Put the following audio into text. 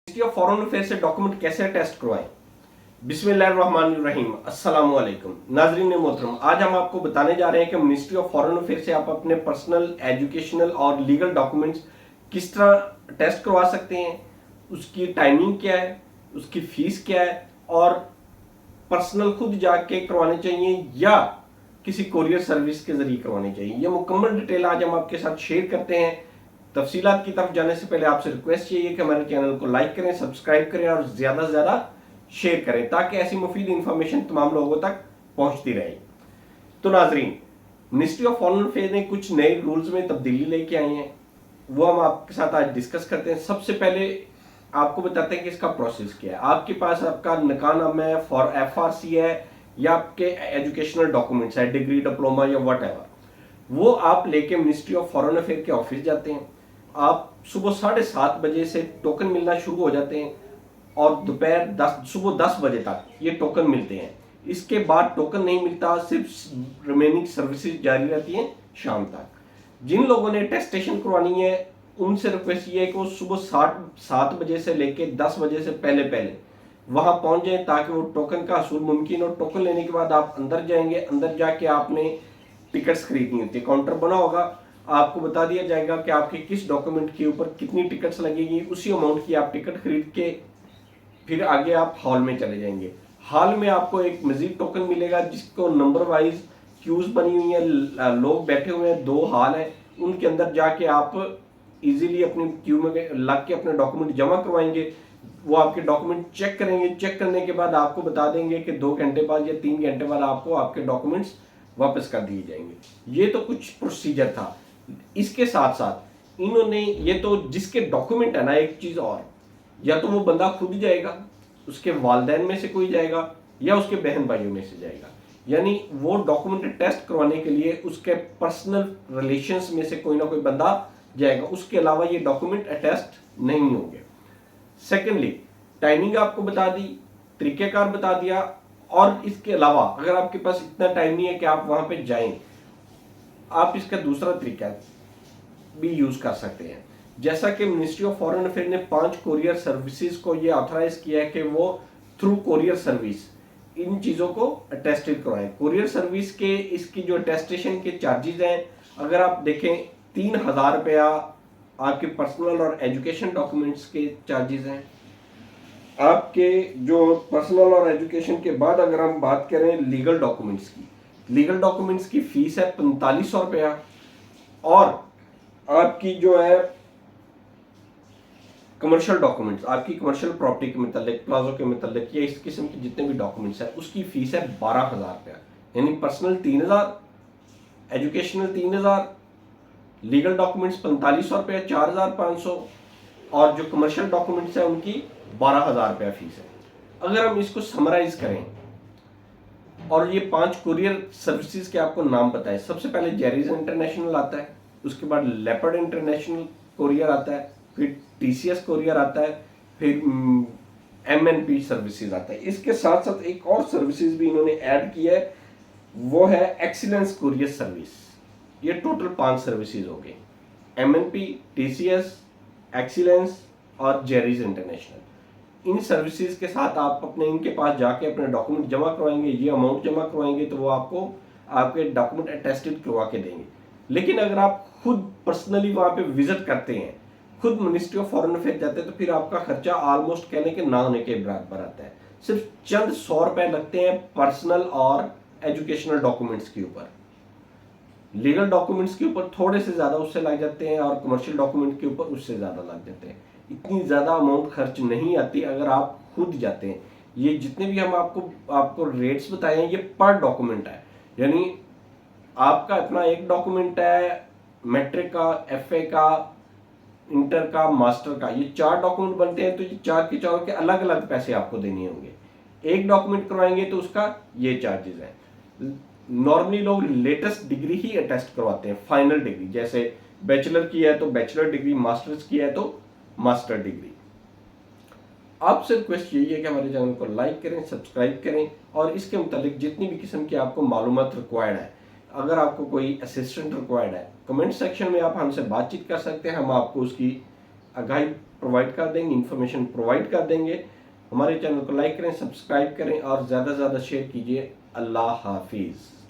Ministry of foreign affair से document कैसे test करवाएं। बिस्मिल्लाहिर्रहमानिर्रहीम, अस्सलाम वालेकुम। नाजरीन मोहतरम, आज हम आपको बताने जा रहे हैं कि मिनिस्ट्री ऑफ फॉरेन अफेयर से आप अपने पर्सनल, एजुकेशनल और लीगल डॉक्यूमेंट्स किस तरह टेस्ट करवा सकते हैं, उसकी टाइमिंग क्या है, उसकी फीस क्या है और पर्सनल खुद जाके करवाने चाहिए या किसी कोरियर सर्विस के जरिए करवाने चाहिए। ये मुकम्मल डिटेल आज हम आपके साथ शेयर करते हैं। तफसीलात की तरफ जाने से पहले आपसे रिक्वेस्ट चाहिए कि हमारे चैनल को लाइक करें, सब्सक्राइब करें और ज्यादा से ज्यादा शेयर करें ताकि ऐसी मुफीद इंफॉर्मेशन तमाम लोगों तक पहुंचती रहे। तो नाजरीन, मिनिस्ट्री ऑफ फॉरेन अफेयर ने कुछ नए रूल्स में तब्दीली लेके आई हैं, वो हम आपके साथ आज डिस्कस करते हैं। सबसे पहले आपको बताते हैं कि इसका प्रोसेस क्या है। आपके पास आपका निकाहनामा है, फॉर FRC है या आपके एजुकेशनल डॉक्यूमेंट्स है, डिग्री, डिप्लोमा या वट वो आप लेके मिनिस्ट्री ऑफ फॉरेन अफेयर के ऑफिस जाते हैं। आप सुबह 7:30 बजे से टोकन मिलना शुरू हो जाते हैं और दोपहर सुबह 10 बजे तक ये टोकन मिलते हैं। इसके बाद टोकन नहीं मिलता, सिर्फ रिमेनिंग सर्विसेज जारी रहती हैं शाम तक। जिन लोगों ने टेस्टेशन करवानी है उनसे रिक्वेस्ट ये है कि वो सुबह 7 बजे से लेके 10 बजे से पहले पहले वहां पहुंच जाए ताकि वो टोकन का हसूल मुमकिन हो। टोकन लेने के बाद आप अंदर जाएंगे, अंदर जाके आपने टिकट्स खरीदनी होती है। काउंटर बना होगा, आपको बता दिया जाएगा कि आपके किस डॉक्यूमेंट के ऊपर कितनी टिकट्स लगेगी, उसी अमाउंट की आप टिकट खरीद के फिर आगे आप हॉल में चले जाएंगे। हॉल में आपको एक मजीद टोकन मिलेगा जिसको नंबर वाइज क्यूज बनी हुई है, लोग बैठे हुए हैं, 2 हॉल हैं, उनके अंदर जाके आप इजीली अपनी क्यू में लग के अपने डॉक्यूमेंट जमा करवाएंगे। वो आपके डॉक्यूमेंट चेक करेंगे, चेक करने के बाद आपको बता देंगे कि 2 घंटे बाद या 3 घंटे बाद आपको आपके डॉक्यूमेंट्स वापस कर दिए जाएंगे। ये तो कुछ प्रोसीजर था। इसके साथ साथ इन्होंने ये तो जिसके डॉक्यूमेंट है ना, एक चीज और, या तो वो बंदा खुद जाएगा, उसके वालदैन में से कोई जाएगा या उसके बहन भाइयों में से जाएगा। यानी वो डॉक्यूमेंट टेस्ट करवाने के लिए उसके पर्सनल रिलेशंस में से कोई ना कोई बंदा जाएगा, उसके अलावा ये डॉक्यूमेंट अटेस्ट नहीं होंगे। सेकेंडली, टाइमिंग आपको बता दी, तरीकेकार बता दिया, और इसके अलावा अगर आपके पास इतना टाइम नहीं है कि आप वहां पे जाएं, आप इसका दूसरा तरीका भी यूज कर सकते हैं। जैसा कि मिनिस्ट्री ऑफ फॉरेन अफेयर ने 5 कोरियर सर्विसेज को ये ऑथराइज किया है कि वो थ्रू कोरियर सर्विस इन चीजों को अटेस्टेड करवाएं। कोरियर सर्विस के इसकी जो अटेस्टेशन के चार्जेस हैं, अगर आप देखें 3000 रुपया आपके पर्सनल और एजुकेशन डॉक्यूमेंट्स के चार्जेस हैं। आपके जो पर्सनल और एजुकेशन के बाद अगर हम बात करें लीगल डॉक्यूमेंट्स की, लीगल डॉक्यूमेंट्स की फीस है 4500 रुपया। और आपकी जो है कमर्शियल डॉक्यूमेंट्स, आपकी कमर्शियल प्रॉपर्टी के मतलब प्लाजो के मतलब या इस किस्म के जितने भी डॉक्यूमेंट्स है उसकी फीस है 12,000 रुपया। यानी पर्सनल 3000, एजुकेशनल 3000, लीगल डॉक्यूमेंट्स 4500 रुपया, 4500, और जो कमर्शियल डॉक्यूमेंट्स है उनकी 12,000 रुपया फीस है। अगर हम इसको समराइज करें और ये 5 कुरियर सर्विसेज के आपको नाम बताएं, सबसे पहले जेरीज इंटरनेशनल आता है, उसके बाद लेपर्ड इंटरनेशनल कोरियर आता है, फिर TCS कोरियर आता है, फिर MNP सर्विसेज आता है। इसके साथ साथ एक और सर्विसेज भी इन्होंने ऐड किया है, वो है एक्सीलेंस कोरियर सर्विस। ये टोटल 5 सर्विसेज हो गए, MNP, TCS, एक्सीलेंस और जेरीज इंटरनेशनल। इन सर्विसेज के साथ आप अपने इनके पास जाके अपने डॉक्यूमेंट जमा करवाएंगे, ये अमाउंट जमा करवाएंगे तो वो आपको आपके डॉक्यूमेंट अटेस्टेड करवा के देंगे। लेकिन अगर आप खुद पर्सनली वहां पे विजिट करते हैं, खुद मिनिस्ट्री ऑफ फॉरेन अफेयर जाते हैं, तो फिर आपका खर्चा ऑलमोस्ट कहने के ना होने के बराबर आता है। सिर्फ चंद 100 रुपए लगते हैं पर्सनल और एजुकेशनल डॉक्यूमेंट्स के ऊपर। लीगल डॉक्यूमेंट्स के ऊपर थोड़े से ज्यादा उससे लग जाते हैं और कमर्शियल डॉक्यूमेंट के ऊपर उससे ज्यादा लग जाते हैं। इतनी ज्यादा अमाउंट खर्च नहीं आती अगर आप खुद जाते हैं। ये जितने भी हम आपको रेट्स बताए हैं ये पर डॉक्यूमेंट है। यानी आपका अपना एक डॉक्यूमेंट है, मैट्रिक का, FA का, इंटर का, मास्टर का, ये 4 डॉक्यूमेंट बनते हैं तो ये 4 के 4 के अलग अलग पैसे आपको देने होंगे। एक डॉक्यूमेंट करवाएंगे तो उसका ये चार्जेस है। नॉर्मली लोग लेटेस्ट डिग्री ही अटेस्ट करवाते हैं, फाइनल डिग्री, जैसे बैचलर की है तो बैचलर डिग्री, मास्टर्स की है तो मास्टर डिग्री। आपसे रिक्वेस्ट यही है कि हमारे चैनल को लाइक करें, सब्सक्राइब करें और इसके मुतालिक जितनी भी किस्म की आपको मालूमात रिक्वायर्ड है, अगर आपको कोई असिस्टेंट रिक्वायर्ड है, कमेंट सेक्शन में आप हमसे बातचीत कर सकते हैं, हम आपको उसकी आगाही प्रोवाइड कर देंगे, इन्फॉर्मेशन प्रोवाइड कर देंगे। हमारे चैनल को लाइक करें, सब्सक्राइब करें और ज़्यादा से ज़्यादा शेयर कीजिए। अल्लाह हाफिज़।